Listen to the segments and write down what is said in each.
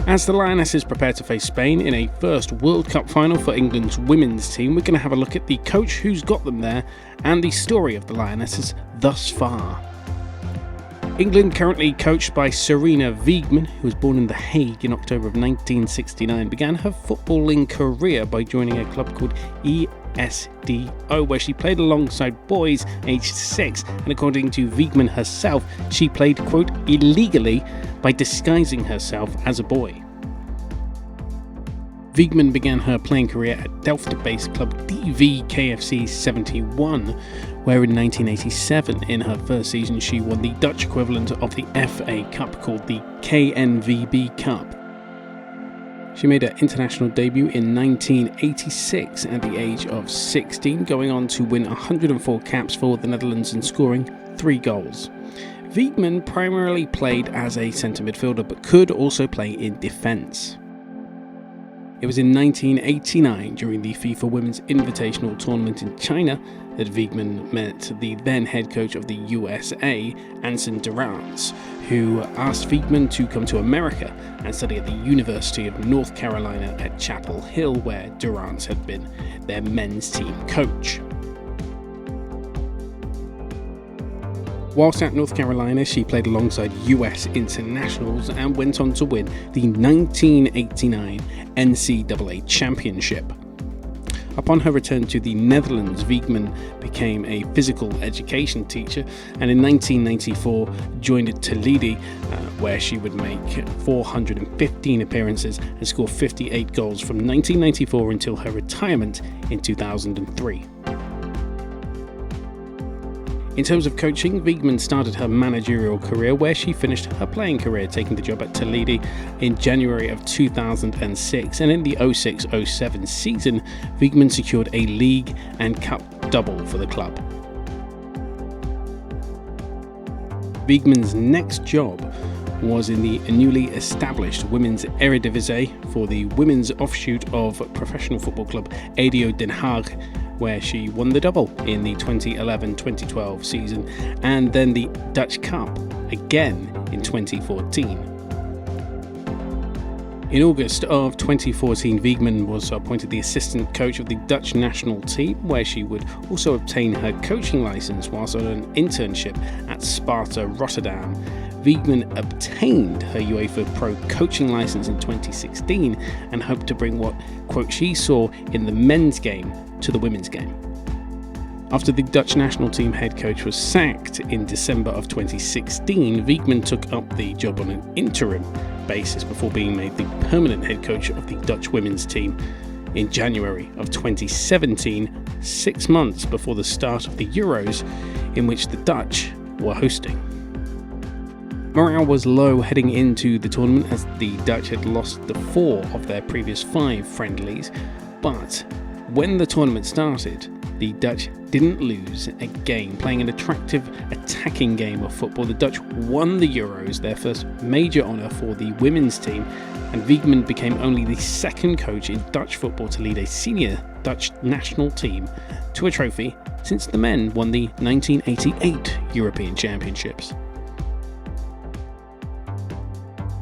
As the Lionesses prepare to face Spain in a first World Cup final for England's women's team, we're going to have a look at the coach who's got them there and the story of the Lionesses thus far. England, currently coached by Sarina Wiegman, who was born in The Hague in October of 1969, began her footballing career by joining a club called ESDO, where she played alongside boys aged 6, and according to Wiegman herself, she played, quote, illegally by disguising herself as a boy. Wiegman began her playing career at Delft-based club DV-KFC 71, where in 1987, in her first season, she won the Dutch equivalent of the FA Cup called the KNVB Cup. She made her international debut in 1986 at the age of 16, going on to win 104 caps for the Netherlands and scoring 3 goals. Wiegman primarily played as a centre midfielder but could also play in defence. It was in 1989, during the FIFA Women's Invitational Tournament in China, that Wiegman met the then head coach of the USA, Anson Durrance, who asked Wiegman to come to America and study at the University of North Carolina at Chapel Hill, where Durrance had been their men's team coach. Whilst at North Carolina, she played alongside US internationals and went on to win the 1989 NCAA Championship. Upon her return to the Netherlands, Wiegman became a physical education teacher and in 1994 joined Toledo, where she would make 415 appearances and score 58 goals from 1994 until her retirement in 2003. In terms of coaching, Wiegman started her managerial career where she finished her playing career, taking the job at Toledo in January of 2006, and in the 06-07 season, Wiegman secured a league and cup double for the club. Wiegman's next job was in the newly established Women's Eredivisie for the women's offshoot of professional football club ADO Den Haag, where she won the double in the 2011-2012 season and then the Dutch Cup again in 2014. In August of 2014, Wiegman was appointed the assistant coach of the Dutch national team, where she would also obtain her coaching license whilst on an internship at Sparta Rotterdam. Wiegman obtained her UEFA Pro coaching license in 2016 and hoped to bring what, quote, she saw in the men's game to the women's game. After the Dutch national team head coach was sacked in December of 2016, Wiegman took up the job on an interim basis before being made the permanent head coach of the Dutch women's team in January of 2017, 6 months before the start of the Euros, in which the Dutch were hosting. Morale was low heading into the tournament as the Dutch had lost the 4 of their previous 5 friendlies, but when the tournament started, the Dutch didn't lose a game. Playing an attractive attacking game of football, the Dutch won the Euros, their first major honour for the women's team, and Wiegman became only the second coach in Dutch football to lead a senior Dutch national team to a trophy since the men won the 1988 European Championships.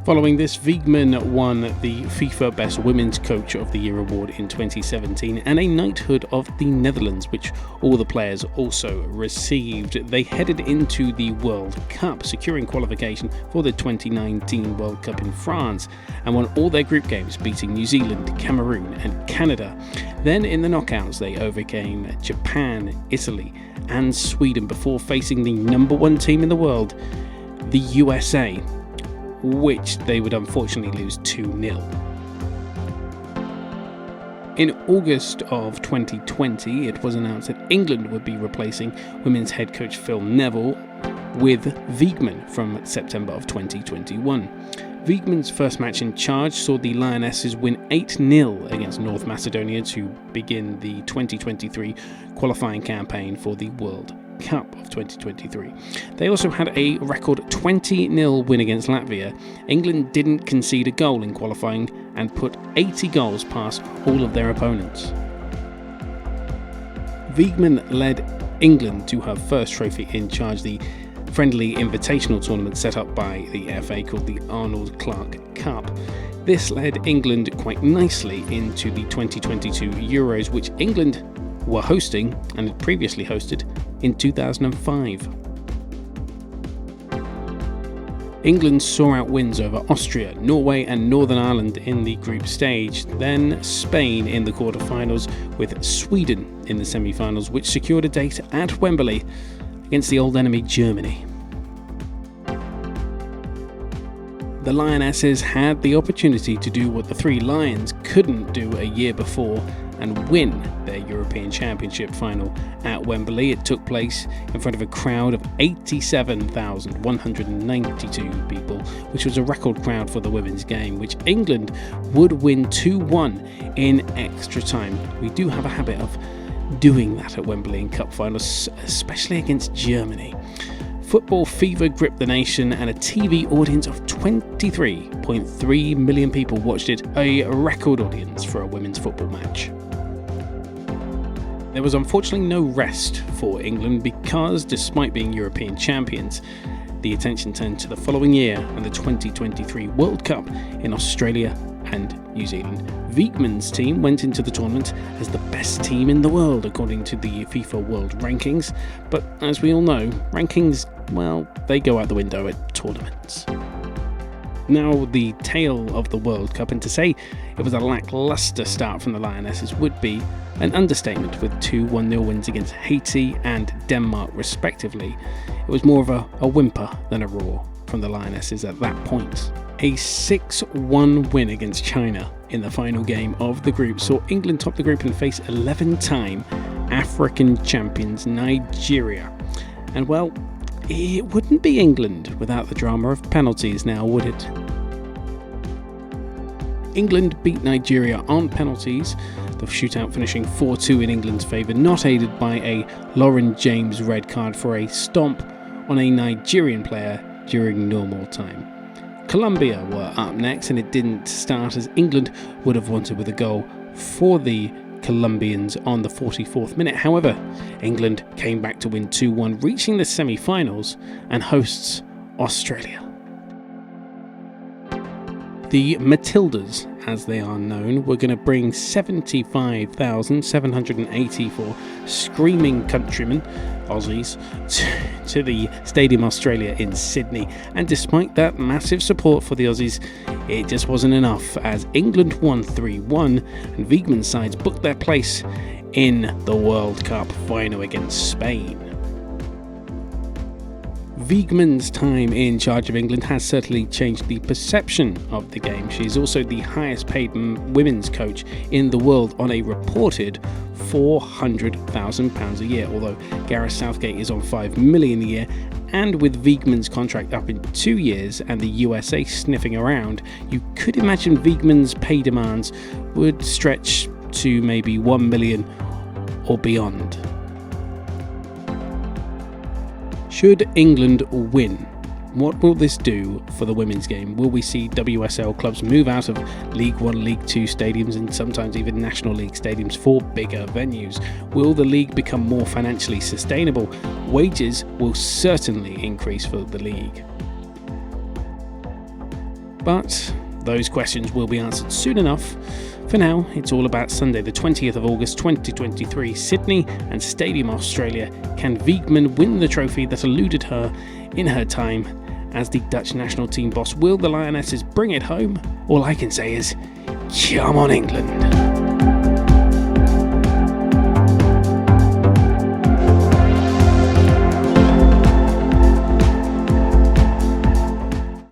Following this, Wiegman won the FIFA Best Women's Coach of the Year award in 2017 and a knighthood of the Netherlands, which all the players also received. They headed into the World Cup, securing qualification for the 2019 World Cup in France, and won all their group games, beating New Zealand, Cameroon and Canada. Then in the knockouts, they overcame Japan, Italy and Sweden before facing the number 1 team in the world, the USA, which they would unfortunately lose 2-0. In August of 2020, it was announced that England would be replacing women's head coach Phil Neville with Wiegman from September of 2021. Wiegman's first match in charge saw the Lionesses win 8-0 against North Macedonia to begin the 2023 qualifying campaign for the World Cup of 2023. They also had a record 20-0 win against Latvia. England didn't concede a goal in qualifying and put 80 goals past all of their opponents. Wiegman led England to her first trophy in charge, the friendly invitational tournament set up by the FA called the Arnold Clark Cup. This led England quite nicely into the 2022 Euros, which England were hosting and had previously hosted in 2005. England saw out wins over Austria, Norway and Northern Ireland in the group stage, then Spain in the quarter-finals, with Sweden in the semi-finals, which secured a date at Wembley against the old enemy Germany. The Lionesses had the opportunity to do what the Three Lions couldn't do a year before and win their European Championship final at Wembley. It took place in front of a crowd of 87,192 people, which was a record crowd for the women's game, which England would win 2-1 in extra time. We do have a habit of doing that at Wembley in cup finals, especially against Germany. Football fever gripped the nation and a TV audience of 23.3 million people watched it, a record audience for a women's football match. There was unfortunately no rest for England because, despite being European champions, the attention turned to the following year and the 2023 World Cup in Australia and New Zealand. Wiegman's team went into the tournament as the best team in the world according to the FIFA World Rankings, but as we all know, rankings, well, they go out the window at tournaments. Now, the tale of the World Cup, and to say it was a lacklustre start from the Lionesses would be an understatement, with two 1-0 wins against Haiti and Denmark respectively. It was more of a whimper than a roar from the Lionesses at that point. A 6-1 win against China in the final game of the group saw England top the group and face 11-time African champions Nigeria. And well, it wouldn't be England without the drama of penalties now, would it? England beat Nigeria on penalties, the shootout finishing 4-2 in England's favour, not aided by a Lauren James red card for a stomp on a Nigerian player during normal time. Colombia were up next, and it didn't start as England would have wanted with a goal for the Colombians on the 44th minute. However, England came back to win 2-1, reaching the semi-finals and hosts Australia. The Matildas, as they are known, were going to bring 75,784 screaming countrymen, Aussies, to the Stadium Australia in Sydney. And despite that massive support for the Aussies, it just wasn't enough, as England won 3-1 and Wiegman's sides booked their place in the World Cup final against Spain. Wiegman's time in charge of England has certainly changed the perception of the game. She is also the highest paid women's coach in the world on a reported £400,000 a year, although Gareth Southgate is on $5 million a year, and with Wiegman's contract up in 2 years and the USA sniffing around, you could imagine Wiegman's pay demands would stretch to maybe $1 million or beyond. Should England win, what will this do for the women's game? Will we see WSL clubs move out of League 1, League 2 stadiums and sometimes even National League stadiums for bigger venues? Will the league become more financially sustainable? Wages will certainly increase for the league. But those questions will be answered soon enough. For now, it's all about Sunday, the 20th of August 2023, Sydney and Stadium Australia. Can Wiegman win the trophy that eluded her in her time as the Dutch national team boss? Will the Lionesses bring it home? All I can say is, come on England!